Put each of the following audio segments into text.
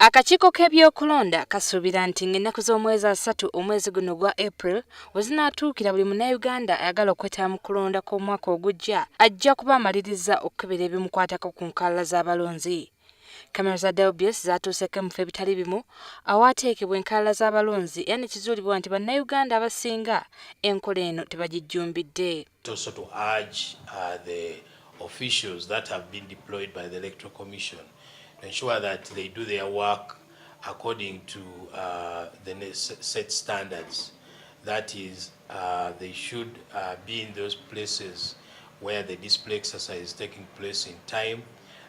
Akakiiko k'ebyokulonda kasuubira nti ng'ennaku z'omwezi 3 omwezi guno gwa April we zinaatuukira buli munnayuganda ayagala okwetaba mu kulonda kw'omwaka ogujja ajja kuba amaliriza okukebera ebimukwatako ku nkalala z'abalonzi. Kamera za WBS zaatuuseko mu bifo ebitali bimu awaateekebwa enkalala z'abalonzi era ne kizuulibwa nti bannayuganda abasinga enkola eno tebagijjumbidde. Also to urge the officials that have been deployed by the Electoral Commission to ensure that they do their work according to the set standards. That is, they should be in those places where the display exercise is taking place in time.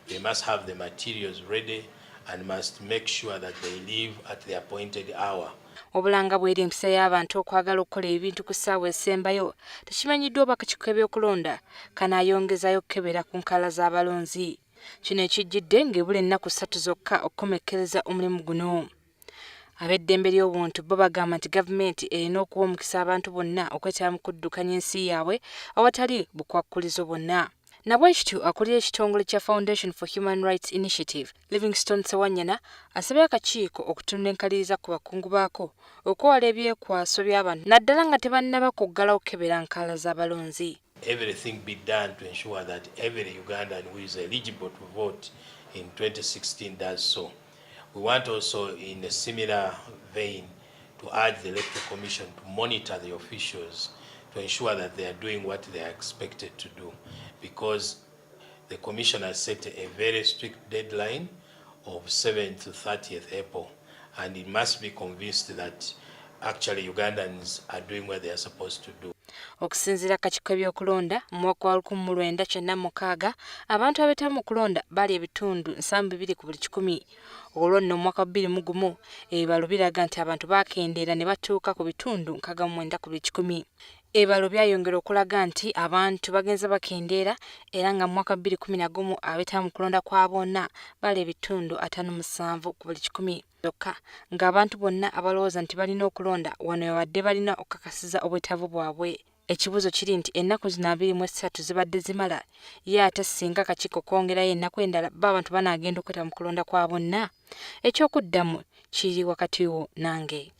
They must have the materials ready and must make sure that they leave at the appointed hour. Obulanga bw'eri empisa y'abantu okwagala okukola ebintu ku ssaawa esembayo tekimanyiddwa oba akakiiko k'ebyokulonda kanaayongezayo okukebera ku nkalala z'abalonzi. Kino ekijjidde ng'ebula ennaku 3 zokka okukomekkereza omulimu guno. Ab'eddembe ly'obuntu bo bagamba nti gavumenti erina okuwa omukisa abantu bonna okwetaba mu kuddukanya ensi yaabwe awatali bukwakkulizo bwonna. Nabwekityo akulira ekitongole kya Foundation for Human Rights Initiative, Livingstone Sewanyana, asabye akakiiko okutunda enkaliriza ku bakungu baako okwewala ebyekwaso by'abantu naddala nga tebannaba kuggala okukebera nkalala z'abalonzi. Everything be done to ensure that every Ugandan who is eligible to vote in 2016 does so. We want also, in a similar vein, to urge the Electoral Commission to monitor the officials to ensure that they are doing what they are expected to do, because the Commission has set a very strict deadline of 7th to 30th April, and it must be convinced that actually Ugandans are doing what they are supposed to do. Okusinziira akakiiko k'ebyokulonda mu mwaka wa 1996 abantu abetaba mu kulonda bali ebitundu 72 ku buli 100. Olwo nno mu mwaka wa 2001 ebibalo biraga nti abantu baakendeera ne batuuka ku bitundu 69 ku buli 100. Ebibalo byayongera okulaga nti abantu bagenza bakendeera era nga mu mwaka wa 2011 abetaba mu kulonda kwa bonna bali ebitundu 57 ku buli 100 zokka, ng'abantu bonna abalowooza nti balina okulonda wano wadde balina okukakasiza obwetaavu bwabwe. Ekibuuzo kiri nti ennaku zino 23 zibadde zimala ye ate singa akakiiko kongerayo ennaku endala abantu banaagenda okwetaba mu kulonda kwa bonna. Ekyokuddamu kiri wakati wo nange.